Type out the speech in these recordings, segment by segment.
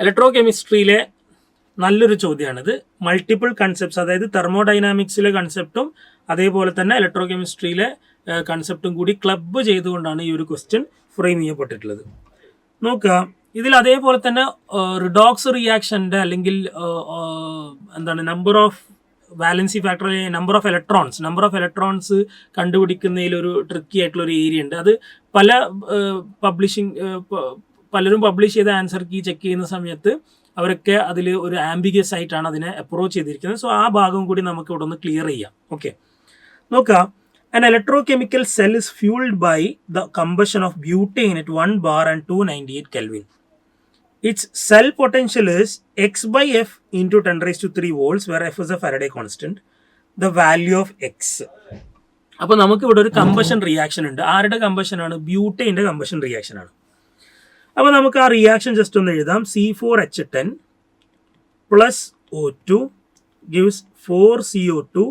Electro കെമിസ്ട്രിയിലെ നല്ലൊരു ചോദ്യമാണിത്. Multiple concepts, അതായത് തെർമോഡൈനാമിക്സിലെ കൺസെപ്റ്റും അതേപോലെ തന്നെ ഇലക്ട്രോ കെമിസ്ട്രിയിലെ കൺസെപ്റ്റും കൂടി ക്ലബ്ബ് ചെയ്തുകൊണ്ടാണ് ഈ ഒരു ക്വസ്റ്റ്യൻ ഫ്രെയിം ചെയ്യപ്പെട്ടിട്ടുള്ളത്. നോക്കുക, ഇതിൽ അതേപോലെ തന്നെ റിഡോക്സ് റിയാക്ഷൻ്റെ അല്ലെങ്കിൽ എന്താണ് number of valency factor, number of electrons കണ്ടുപിടിക്കുന്നതിലൊരു ട്രിക്കി ആയിട്ടുള്ള ഒരു ഏരിയ ഉണ്ട്. അത് പല പലരും പബ്ലിഷ് ചെയ്ത ആൻസർ കീ ചെക്ക് ചെയ്യുന്ന സമയത്ത് അവരൊക്കെ അതിൽ ഒരു ആംബിഗസ് ആയിട്ടാണ് അതിനെ അപ്രോച്ച് ചെയ്തിരിക്കുന്നത്. സോ ആ ഭാഗം കൂടി നമുക്ക് ഇവിടെ ഒന്ന് ക്ലിയർ ചെയ്യാം. ഓക്കെ, നോക്കാം. An electrochemical cell is fueled by the combustion of butane at 1 bar and 298 Kelvin. Its cell potential is x by f into 10 raised to 3 volts, where f is a Faraday constant. The value of x. അപ്പോൾ നമുക്ക് ഇവിടെ ഒരു combustion reaction ഉണ്ട്. ആരുടെ combustion ആണ്? ബ്യൂട്ടൈൻ്റെ combustion reaction ആണ്. അപ്പോൾ നമുക്ക് ആ റിയാക്ഷൻ ജസ്റ്റ് ഒന്ന് എഴുതാം. C4H10 plus O2 gives 4CO2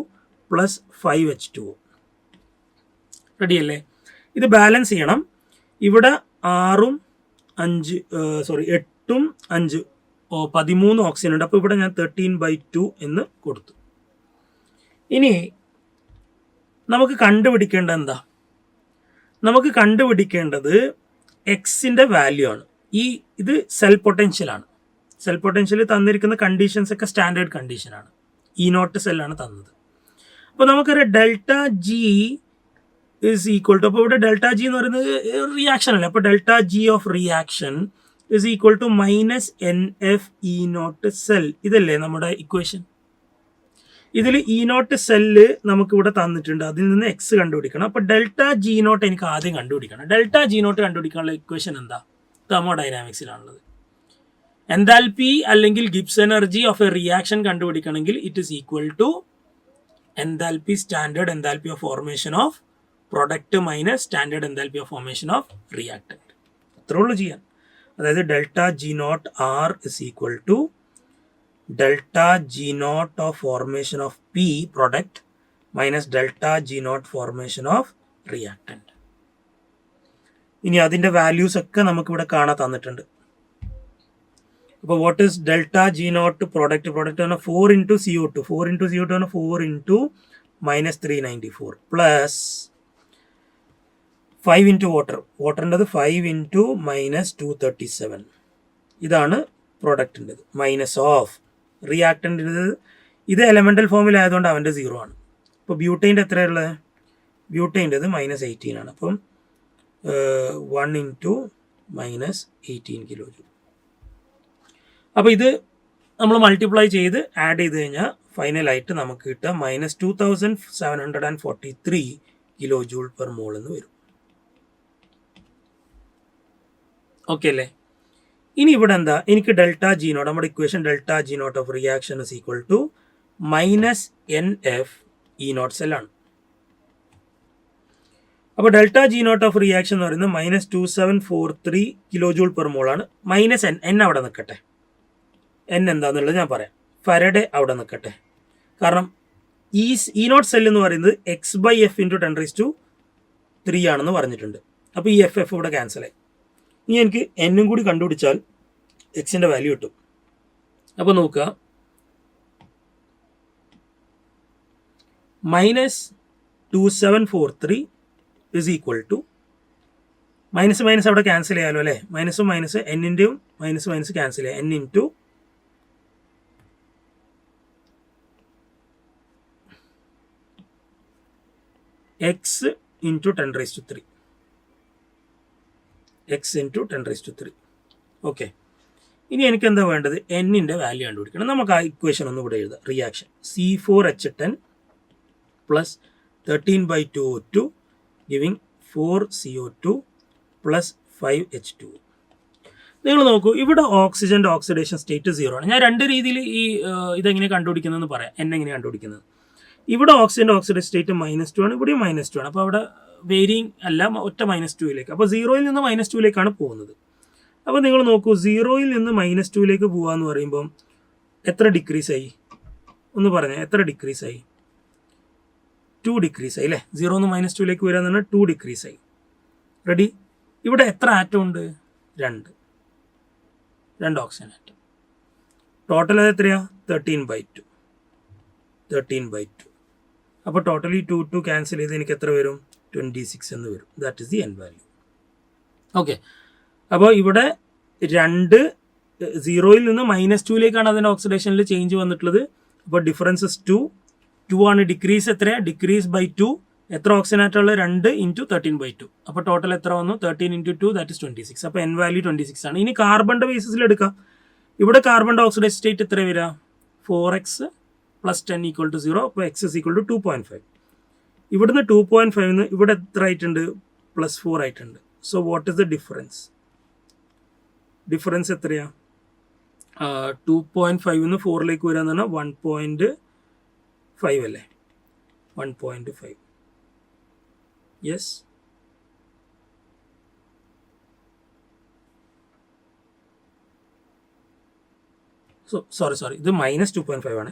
plus 5H2O. Ready അല്ലേ? ഇത് ബാലൻസ് ചെയ്യണം. ഇവിടെ 8ഉം 5 13 ഓക്സിജൻ ഉണ്ട്. അപ്പോൾ ഇവിടെ ഞാൻ 13/2 എന്ന് കൊടുത്തു. ഇനി നമുക്ക് കണ്ടുപിടിക്കേണ്ടത് എന്താ? നമുക്ക് കണ്ടുപിടിക്കേണ്ടത് എക്സിൻ്റെ വാല്യൂ ആണ്. ഇത് സെൽ പൊട്ടൻഷ്യലാണ്. സെൽ പൊട്ടൻഷ്യൽ തന്നിരിക്കുന്ന കണ്ടീഷൻസ് ഒക്കെ സ്റ്റാൻഡേർഡ് കണ്ടീഷനാണ്. E0 സെല്ലാണ് തന്നത്. അപ്പോൾ നമുക്കൊരു delta G is equal to, അപ്പോൾ ഇവിടെ ഡെൽറ്റ ജി എന്ന് പറയുന്നത് റിയാക്ഷൻ അല്ലേ, അപ്പോൾ delta G of reaction is equal to -NF E0 cell. ഇതല്ലേ നമ്മുടെ ഇക്വേഷൻ? ഇതിൽ E0 സെല്ല് നമുക്കിവിടെ തന്നിട്ടുണ്ട്. അതിൽ നിന്ന് എക്സ് കണ്ടുപിടിക്കണം. അപ്പോൾ ഡെൽറ്റ G0 എനിക്ക് ആദ്യം കണ്ടുപിടിക്കണം. ഡെൽറ്റ G0 കണ്ടുപിടിക്കാനുള്ള ഇക്വേഷൻ എന്താ? തെർമോഡൈനാമിക്സിലാണുള്ളത്. എൻതാൽപ്പി അല്ലെങ്കിൽ Gibbs energy of a reaction കണ്ടുപിടിക്കണമെങ്കിൽ it is equal to enthalpy standard enthalpy of formation of product minus standard enthalpy of formation of reactant. അത്രേ ഉള്ളൂ ചെയ്യാൻ. അതായത് delta G0 R is equal to delta G0 of formation of P product minus delta G0 formation of reactant. ഇനി അതിൻ്റെ values ഒക്കെ നമുക്കിവിടെ കാണാൻ തന്നിട്ടുണ്ട്. അപ്പോൾ what is delta G0 product പറഞ്ഞാൽ 4 into CO2 പറഞ്ഞാൽ 4 into -394 പ്ലസ് 5 into വാട്ടറിൻ്റെത് 5 into -237. ഇതാണ് പ്രൊഡക്റ്റിൻ്റെത്. മൈനസ് ഓഫ് റിയാക്ടൻ്റെത്, ഇത് എലമെൻ്റൽ ഫോമിലായതുകൊണ്ട് അവൻ്റെ 0 ആണ്. അപ്പോൾ ബ്യൂട്ടൈൻ്റെ എത്രയുള്ളത്? ബ്യൂട്ടൈൻ്റെത് -18 ആണ്. അപ്പം 1 into -18 kJ. അപ്പോൾ ഇത് നമ്മൾ മൾട്ടിപ്ലൈ ചെയ്ത് ആഡ് ചെയ്ത് കഴിഞ്ഞാൽ ഫൈനലായിട്ട് നമുക്ക് കിട്ടുക -2743 kJ/mol എന്ന് വരും. ഓക്കെ അല്ലേ? ഇനി ഇവിടെ എന്താ? എനിക്ക് ഡെൽറ്റ G0, നമ്മുടെ equation delta G0 of reaction is equal to -NF E0 സെല്ലാണ്. അപ്പോൾ ഡെൽറ്റ G0 ഓഫ് റിയാക്ഷൻ എന്ന് പറയുന്നത് -2743 kJ/mol ആണ്. -n അവിടെ നിൽക്കട്ടെ. n എന്താണെന്നുള്ളത് ഞാൻ പറയാം. ഫാരഡേ അവിടെ നിൽക്കട്ടെ. കാരണം E0 സെൽ എന്ന് പറയുന്നത് x/f into 10⁻³ ആണെന്ന് പറഞ്ഞിട്ടുണ്ട്. അപ്പോൾ ഈ എഫ് ഇവിടെ ക്യാൻസലായി. ഇനി എനിക്ക് എന്നും കൂടി കണ്ടുപിടിച്ചാൽ എക്സിൻ്റെ വാല്യൂ കിട്ടും. അപ്പോൾ നോക്കുക, -2743 ഇസ് ഈക്വൽ ടു മൈനസ് അവിടെ ക്യാൻസൽ ചെയ്യാമല്ലോ അല്ലേ? മൈനസും എന്നിൻ്റെയും മൈനസ് ക്യാൻസൽ ചെയ്യാം. n into x into 10⁻³. x into 10⁻³. Okay, ഇനി എനിക്ക് എന്താ വേണ്ടത്? എന്നിൻ്റെ വാല്യൂ കണ്ടുപിടിക്കണം. നമുക്ക് ആ ഇക്വേഷൻ ഒന്നും കൂടെ എഴുതാം. Reaction C4H10 plus 13/2 O2 giving 4CO2 plus 5H2O. നിങ്ങൾ നോക്കൂ, ഇവിടെ ഓക്സിജൻ്റെ ഓക്സിഡേഷൻ സ്റ്റേറ്റ് 0 ആണ്. ഞാൻ രണ്ട് രീതിയിൽ ഇതെങ്ങനെ കണ്ടുപിടിക്കുന്നതെന്ന് പറയാം. എങ്ങനെ കണ്ടുപിടിക്കുന്നത്? ഇവിടെ ഓക്സിജൻ്റെ ഓക്സിഡേഷൻ സ്റ്റേറ്റ് -2 ആണ്, ഇവിടെയും -2 ആണ്. അപ്പോൾ അവിടെ വേരിയിങ് അല്ല, ഒറ്റ -2ലേക്ക്. അപ്പോൾ 0യിൽ നിന്ന് -2ലേക്കാണ് പോകുന്നത്. അപ്പോൾ നിങ്ങൾ നോക്കൂ, 0യിൽ നിന്ന് -2ലേക്ക് പോകാമെന്ന് പറയുമ്പം എത്ര ഡിക്രീസായി? ഒന്ന് പറഞ്ഞേ, എത്ര ഡിക്രീസായി? 2 ഡിക്രീസായി അല്ലേ? 0 നിന്ന് -2ലേക്ക് വരിക എന്ന് പറഞ്ഞാൽ 2 ഡിക്രീസായി. റെഡി? ഇവിടെ എത്ര ആറ്റം ഉണ്ട്? 2. 2 ഓക്സിജൻ ആറ്റം. ടോട്ടൽ അത് എത്രയാണ്? 13/2. 13/2. അപ്പോൾ ടോട്ടലി 2 ക്യാൻസൽ ചെയ്ത് എനിക്ക് എത്ര വരും? 26 എന്ന് വരും. That is the N value. Okay, അപ്പോൾ ഇവിടെ 2 0യിൽ നിന്ന് -2ലേക്കാണ് അതിൻ്റെ ഓക്സിഡേഷനിൽ ചേഞ്ച് വന്നിട്ടുള്ളത്. അപ്പോൾ ഡിഫറൻസ് 2 ആണ്. ഡിക്രീസ് എത്രയാണ്? Decrease by 2. എത്ര ഓക്സിജൻ ആയിട്ടുള്ളത്? 2 × 13/2. അപ്പോൾ ടോട്ടൽ എത്ര വന്നു? 13 × 2 ദാറ്റ് ഇസ് 26. അപ്പോൾ എൻ വാല്യൂ 26 ആണ്. ഇനി കാർബണിൻ്റെ ബേസിസിൽ എടുക്കാം. ഇവിടെ കാർബണിൻ്റെ ഓക്സിഡേഷൻ സ്റ്റേറ്റ് എത്ര വരിക? 4x + 10 = 0. അപ്പോൾ x = 2.5. ഇവിടുന്ന് 2.5 ഇവിടെ എത്ര ആയിട്ടുണ്ട്? +4 ആയിട്ടുണ്ട്. So what is the difference? Difference എത്രയാണ്? 2.5 4ലേക്ക് വരിക എന്ന് പറഞ്ഞാൽ 1.5 അല്ലേ? 1.5. യെസ്, സോറി ഇത് -2.5 ആണ്.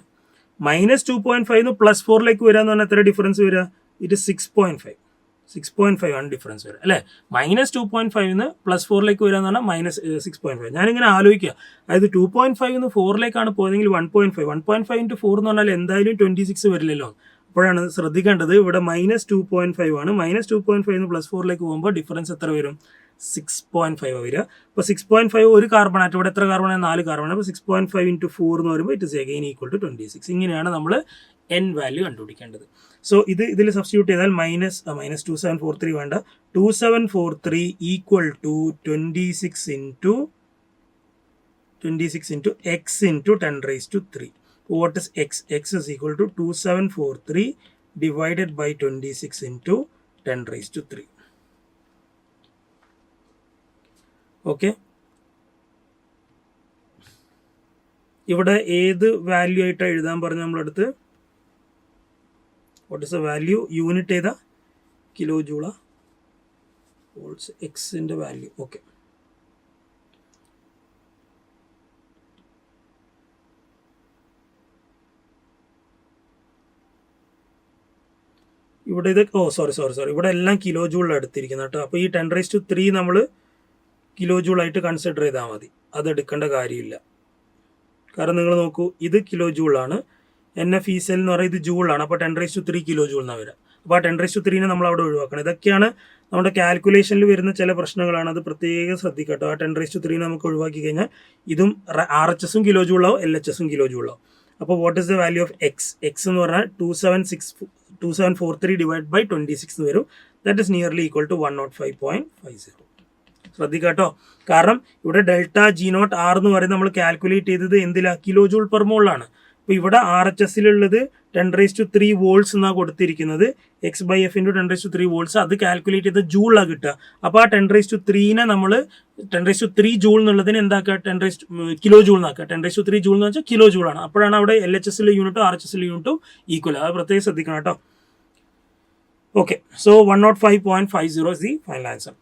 -2.5 +4ലേക്ക് വരിക എന്ന് പറഞ്ഞാൽ എത്ര ഡിഫറൻസ് വരിക? ഇറ്റ് 6.5. 6.5 ആണ് ഡിഫറൻസ് വരിക അല്ലേ? -2.5 +4ലേക്ക് വരിക എന്ന് പറഞ്ഞാൽ -6.5. ഞാനിങ്ങനെ ആലോചിക്കുക, അതായത് 2.5 4ലേക്കാണ് പോയതെങ്കിൽ 1.5 × 4 എന്ന് പറഞ്ഞാൽ എന്തായാലും 26 വരില്ലല്ലോ. അപ്പോഴാണ് ശ്രദ്ധിക്കേണ്ടത്, ഇവിടെ -2.5 ആണ്. -2.5 +4ലേക്ക് പോകുമ്പോൾ ഡിഫറൻസ് എത്ര വരും? 6.5 വരിക. അപ്പോൾ 6.5 ഒരു കാർബൺ ആറ്റം, ഇവിടെ എത്ര കാർബൺ? 4 കാർബൺ. അപ്പോൾ 6.5 × 4 എന്ന് പറയുമ്പോൾ ഇറ്റ് ഇസ് അഗെയിൻ = 26. ഇങ്ങനെയാണ് നമ്മൾ എൻ വാല്യൂ കണ്ടുപിടിക്കേണ്ടത്. സോ ഇതിൽ സബ്സ്റ്റിറ്റ്യൂട്ട് ചെയ്താൽ -2743 വേണ്ട, 2743 = 26 × x × 10⁻³ What is x? X is equal to 2743 divided by 26 into 10⁻³. Okay, ഇവിടെ ഏത് വാല്യൂ ആയിട്ടാണ് എഴുതാൻ പറഞ്ഞ നമ്മളടുത്ത്? What is the value? Unit ഏതാ? കിലോ ജൂളാ? വോൾട്സ്. എക്സിൻ്റെ വാല്യൂ. ഓക്കെ, ഇവിടെ ഇത് സോറി ഇവിടെ എല്ലാം കിലോ ജൂളിലാണ് എടുത്തിരിക്കുന്നത് കേട്ടോ. അപ്പോൾ ഈ 10⁻³ നമ്മൾ കിലോ ജൂളായിട്ട് കൺസിഡർ ചെയ്താൽ മതി, അത് എടുക്കേണ്ട കാര്യമില്ല. കാരണം നിങ്ങൾ നോക്കൂ, ഇത് കിലോ ജൂളാണ്, NFeCl എന്ന് പറയുന്നത് ഇത് ജൂളാണ്. അപ്പോൾ 10⁻³ കിലോ ജൂൾ എന്നാണ് വരിക. അപ്പോൾ ആ 10⁻³ നമ്മൾ അവിടെ ഒഴിവാക്കണം. ഇതൊക്കെയാണ് നമ്മുടെ കാൽക്കുലേഷനിൽ വരുന്ന ചില പ്രശ്നങ്ങളാണ്, അത് പ്രത്യേകം ശ്രദ്ധിക്കട്ടോ. ആ 10⁻³ നമുക്ക് ഒഴിവാക്കി കഴിഞ്ഞാൽ ഇതും RHS കിലോ ജൂളാവും, LHS കിലോ ജൂളാവും. അപ്പോൾ what is the value of X? X എന്ന് പറഞ്ഞാൽ 2743 ഡിവൈഡ് ബൈ 26 എന്ന് വരും. That is nearly equal to 105.50. ശ്രദ്ധിക്കാട്ടോ, കാരണം ഇവിടെ ΔG0 R എന്ന് പറയുന്നത് നമ്മൾ കാൽക്കുലേറ്റ് ചെയ്തത് എന്തിലാണ്? കിലോ ജൂൾ പെർ മോളിലാണ്. അപ്പോൾ ഇവിടെ RHSലുള്ളത് 10⁻³ വോൾട്സ് എന്നാണ് കൊടുത്തിരിക്കുന്നത്. x/f × 10⁻³ വോൾട്സ്, അത് കാൽക്കുലേറ്റ് ചെയ്ത ജൂളാണ് കിട്ടുക. അപ്പോൾ ആ 10⁻³ നമ്മൾ 10⁻³ ജൂൾ എന്നുള്ളതിന് എന്താക്കുക? കിലോ ജൂൾ എന്നാക്കുക. 10⁻³ ജൂൾ എന്ന് വെച്ചാൽ കിലോ ജൂളാണ്. അപ്പോഴാണ് അവിടെ LHSലെ യൂണിറ്റും RHSലെ യൂണിറ്റും ഈക്വൽ. അത് പ്രത്യേകം ശ്രദ്ധിക്കണം കേട്ടോ. Okay, so 105.50 is the final answer.